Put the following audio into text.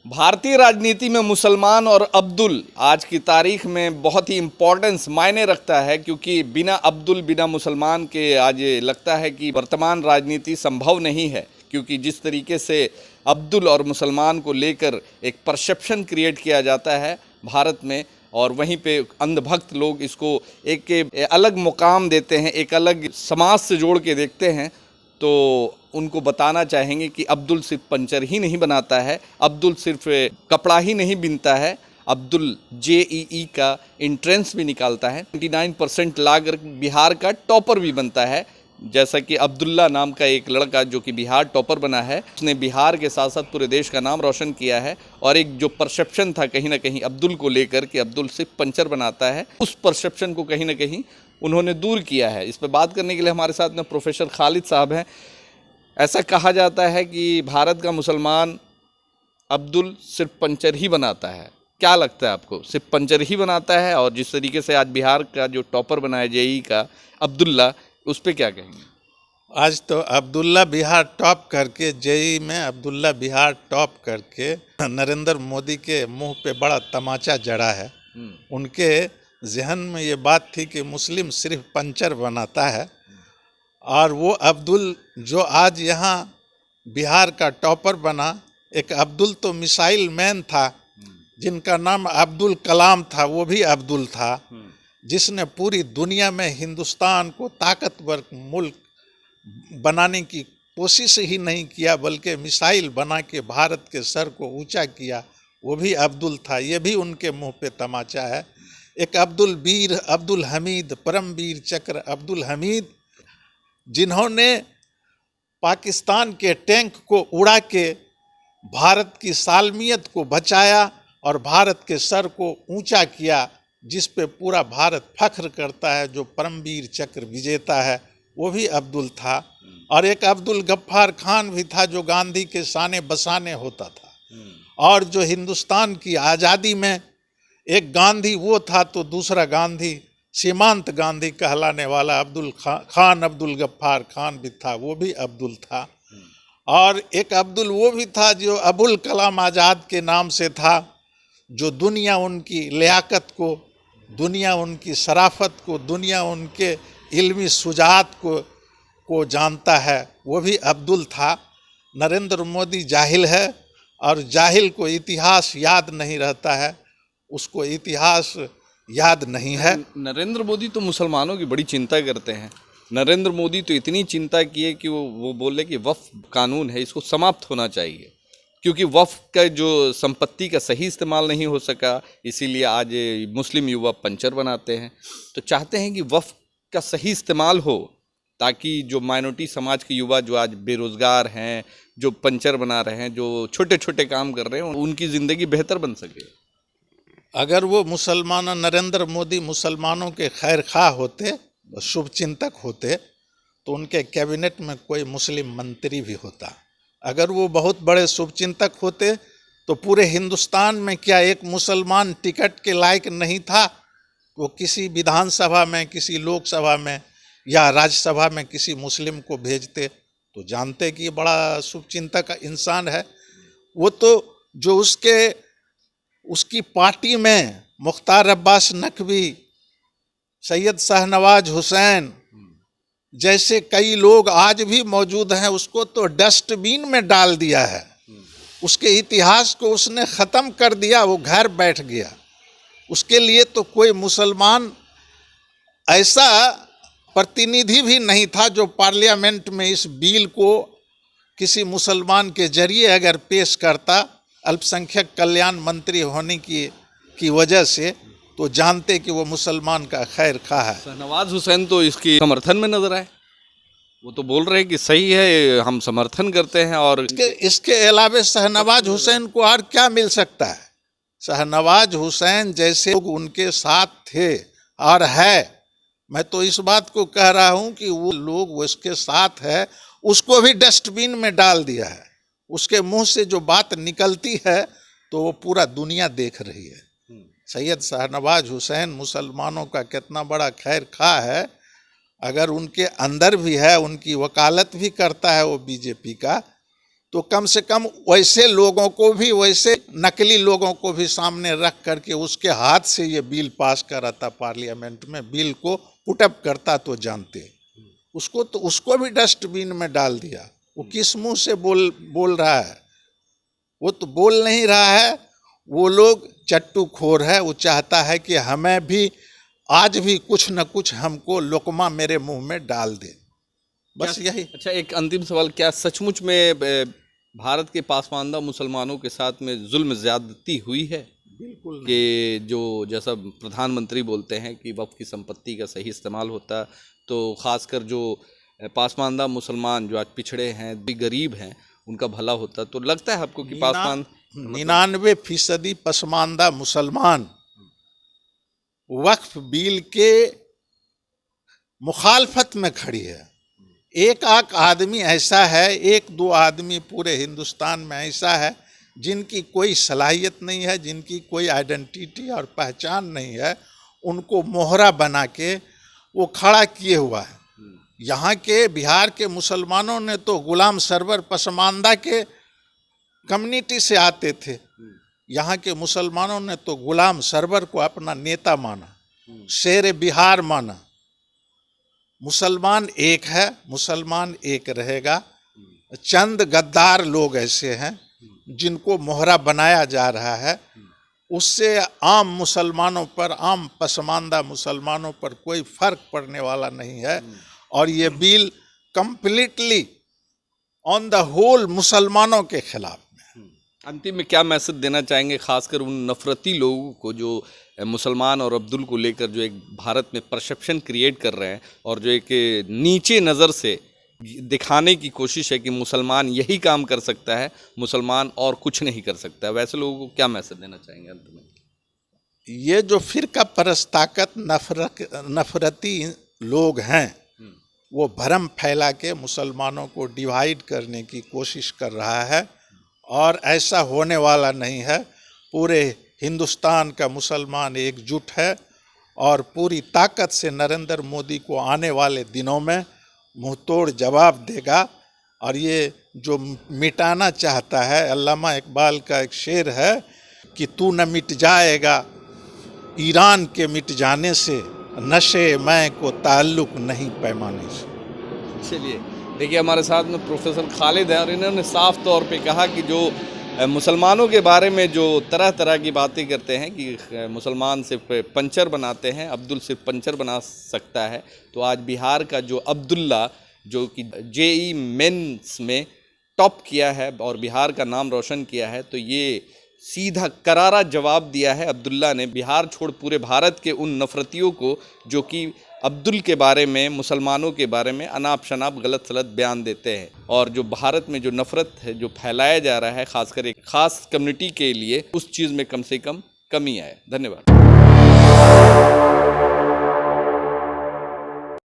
भारतीय राजनीति में मुसलमान और अब्दुल आज की तारीख में बहुत ही इम्पोर्टेंस मायने रखता है, क्योंकि बिना अब्दुल बिना मुसलमान के आज लगता है कि वर्तमान राजनीति संभव नहीं है। क्योंकि जिस तरीके से अब्दुल और मुसलमान को लेकर एक परसेप्शन क्रिएट किया जाता है भारत में, और वहीं पे अंधभक्त लोग इसको एक अलग मुकाम देते हैं, एक अलग समाज से जोड़ के देखते हैं, तो उनको बताना चाहेंगे कि अब्दुल सिर्फ पंचर ही नहीं बनाता है, अब्दुल सिर्फ कपड़ा ही नहीं बिनता है, अब्दुल JEE का एंट्रेंस भी निकालता है, 99% लाकर बिहार का टॉपर भी बनता है। जैसा कि अब्दुल्ला नाम का एक लड़का जो कि बिहार टॉपर बना है, उसने बिहार के साथ साथ पूरे देश का नाम रोशन किया है। और एक जो परसेप्शन था कहीं ना कहीं अब्दुल को लेकर कि अब्दुल सिर्फ पंचर बनाता है, उस परसेप्शन को कहीं ना कहीं उन्होंने दूर किया है। इस पर बात करने के लिए हमारे साथ में प्रोफेसर खालिद साहब हैं। ऐसा कहा जाता है कि भारत का मुसलमान अब्दुल सिर्फ पंचर ही बनाता है, क्या लगता है आपको, सिर्फ पंचर ही बनाता है? और जिस तरीके से आज बिहार का जो टॉपर बना है JEE का अब्दुल्ला, उस पर क्या कहेंगे? आज तो अब्दुल्ला बिहार टॉप करके JEE में अब्दुल्ला बिहार टॉप करके नरेंद्र मोदी के मुंह पे बड़ा तमाचा जड़ा है। उनके जहन में ये बात थी कि मुस्लिम सिर्फ पंचर बनाता है, और वो अब्दुल जो आज यहाँ बिहार का टॉपर बना, एक अब्दुल तो मिसाइल मैन था जिनका नाम अब्दुल कलाम था, वो भी अब्दुल था जिसने पूरी दुनिया में हिंदुस्तान को ताकतवर मुल्क बनाने की कोशिश ही नहीं किया, बल्कि मिसाइल बना के भारत के सर को ऊंचा किया, वो भी अब्दुल था। ये भी उनके मुंह पे तमाचा है। एक अब्दुल वीर, अब्दुल हमीद, परमवीर चक्र अब्दुल हमीद, जिन्होंने पाकिस्तान के टैंक को उड़ा के भारत की सालमियत को बचाया और भारत के सर को ऊंचा किया, जिस पे पूरा भारत फख्र करता है, जो परमवीर चक्र विजेता है, वो भी अब्दुल था। और एक अब्दुल गफ्फार खान भी था जो गांधी के शाने बसाने होता था, और जो हिंदुस्तान की आज़ादी में एक गांधी वो था तो दूसरा गांधी सीमांत गांधी कहलाने वाला अब्दुल खान अब्दुल गफ्फार खान भी था, वो भी अब्दुल था। और एक अब्दुल वो भी था जो अबुल कलाम आज़ाद के नाम से था, जो दुनिया उनकी लियाकत को, दुनिया उनकी शराफत को, दुनिया उनके इल्मी सुजात को जानता है, वो भी अब्दुल था। नरेंद्र मोदी जाहिल है, और जाहिल को इतिहास याद नहीं रहता है, उसको इतिहास याद नहीं है। नरेंद्र मोदी तो मुसलमानों की बड़ी चिंता करते हैं। नरेंद्र मोदी तो इतनी चिंता की है कि वो बोले कि वक्फ कानून है, इसको समाप्त होना चाहिए, क्योंकि वक्फ का जो संपत्ति का सही इस्तेमाल नहीं हो सका, इसीलिए आज मुस्लिम युवा पंचर बनाते हैं। तो चाहते हैं कि वक्फ का सही इस्तेमाल हो, ताकि जो माइनॉरिटी समाज के युवा जो आज बेरोज़गार हैं, जो पंचर बना रहे हैं, जो छोटे छोटे काम कर रहे हैं, उनकी ज़िंदगी बेहतर बन सके। अगर वो मुसलमान, नरेंद्र मोदी मुसलमानों के खैर खा होते, शुभ चिंतक होते, तो उनके कैबिनेट में कोई मुस्लिम मंत्री भी होता। अगर वो बहुत बड़े शुभचिंतक होते तो पूरे हिंदुस्तान में क्या एक मुसलमान टिकट के लायक नहीं था? वो किसी विधानसभा में, किसी लोकसभा में या राज्यसभा में किसी मुस्लिम को भेजते तो जानते कि ये बड़ा शुभचिंतक इंसान है। वो तो जो उसकी पार्टी में मुख्तार अब्बास नकवी, सैयद शाहनवाज हुसैन जैसे कई लोग आज भी मौजूद हैं, उसको तो डस्टबिन में डाल दिया है, उसके इतिहास को उसने ख़त्म कर दिया, वो घर बैठ गया। उसके लिए तो कोई मुसलमान ऐसा प्रतिनिधि भी नहीं था जो पार्लियामेंट में इस बिल को किसी मुसलमान के जरिए अगर पेश करता, अल्पसंख्यक कल्याण मंत्री होने की वजह से, तो जानते कि वो मुसलमान का खैर खा है। शाहनवाज हुसैन तो इसकी समर्थन में नजर आए, वो तो बोल रहे हैं कि सही है, हम समर्थन करते हैं। और इसके अलावे शाहनवाज हुसैन को और क्या मिल सकता है? शाहनवाज हुसैन जैसे लोग उनके साथ थे और है, मैं तो इस बात को कह रहा हूं कि वो लोग उसके साथ है, उसको भी डस्टबिन में डाल दिया है। उसके मुंह से जो बात निकलती है तो वो पूरा दुनिया देख रही है। सैयद शाहनवाज हुसैन मुसलमानों का कितना बड़ा खैर खा है, अगर उनके अंदर भी है, उनकी वकालत भी करता है वो बीजेपी का, तो कम से कम वैसे लोगों को भी, वैसे नकली लोगों को भी सामने रख करके उसके हाथ से ये बिल पास कराता पार्लियामेंट में, बिल को पुटअप करता तो जानते। उसको भी डस्टबिन में डाल दिया। वो किस मुंह से बोल रहा है? वो तो बोल नहीं रहा है। वो लोग चट्टूखोर है। वो चाहता है कि हमें भी आज भी कुछ न कुछ हमको लोकमा मेरे मुंह में डाल दे, बस यही। अच्छा, एक अंतिम सवाल, क्या सचमुच में भारत के पासमानदा मुसलमानों के साथ में जुल्म ज़्यादती हुई है? बिल्कुल कि जो जैसा प्रधानमंत्री बोलते हैं कि वक्फ की संपत्ति का सही इस्तेमाल होता, तो ख़ासकर जो पासमानदा मुसलमान जो आज पिछड़े हैं, भी गरीब हैं, उनका भला होता। तो लगता है आपको कि 99% पसमानदा मुसलमान वक्फ बिल के मुखालफत में खड़ी है। एक आध आदमी ऐसा है, एक दो आदमी पूरे हिंदुस्तान में ऐसा है जिनकी कोई सलाहियत नहीं है, जिनकी कोई आइडेंटिटी और पहचान नहीं है, उनको मोहरा बना के वो खड़ा किए हुआ है। यहाँ के बिहार के मुसलमानों ने तो गुलाम सरवर पसमानदा के कम्युनिटी से आते थे। यहाँ के मुसलमानों ने तो गुलाम सरवर को अपना नेता माना, शेर बिहार माना। मुसलमान एक है, मुसलमान एक रहेगा। चंद गद्दार लोग ऐसे हैं जिनको मोहरा बनाया जा रहा है, उससे आम मुसलमानों पर, आम पसमानदा मुसलमानों पर कोई फर्क पड़ने वाला नहीं है। और ये bill completely on the whole मुसलमानों के खिलाफ में। अंतिम में क्या मैसेज देना चाहेंगे, खासकर उन नफरती लोगों को जो मुसलमान और अब्दुल को लेकर जो एक भारत में परसेप्शन क्रिएट कर रहे हैं और जो एक नीचे नज़र से दिखाने की कोशिश है कि मुसलमान यही काम कर सकता है, मुसलमान और कुछ नहीं कर सकता है, वैसे लोगों को क्या मैसेज देना चाहेंगे अंत में? ये जो फिरका परस्ताकत नफरती लोग हैं, वो भरम फैला के मुसलमानों को डिवाइड करने की कोशिश कर रहा है, और ऐसा होने वाला नहीं है। पूरे हिंदुस्तान का मुसलमान एकजुट है और पूरी ताकत से नरेंद्र मोदी को आने वाले दिनों में मुंहतोड़ जवाब देगा। और ये जो मिटाना चाहता है, अल्लामा इकबाल का एक शेर है कि तू न मिट जाएगा ईरान के मिट जाने से, नशे मैं को ताल्लुक नहीं पैमाने से। चलिए, देखिए हमारे साथ में प्रोफेसर खालिद है और इन्होंने साफ तौर पे कहा कि जो मुसलमानों के बारे में जो तरह तरह की बातें करते हैं कि मुसलमान सिर्फ पंचर बनाते हैं, अब्दुल सिर्फ पंचर बना सकता है, तो आज बिहार का जो अब्दुल्ला जो कि जेई मेंस में टॉप किया है और बिहार का नाम रोशन किया है, तो ये सीधा करारा जवाब दिया है अब्दुल्ला ने, बिहार छोड़ पूरे भारत के उन नफरतियों को जो कि अब्दुल के बारे में, मुसलमानों के बारे में अनाप शनाप गलत सलत बयान देते हैं। और जो भारत में जो नफ़रत है जो फैलाया जा रहा है, ख़ासकर एक ख़ास कम्युनिटी के लिए, उस चीज़ में कम से कम कमी आए। धन्यवाद।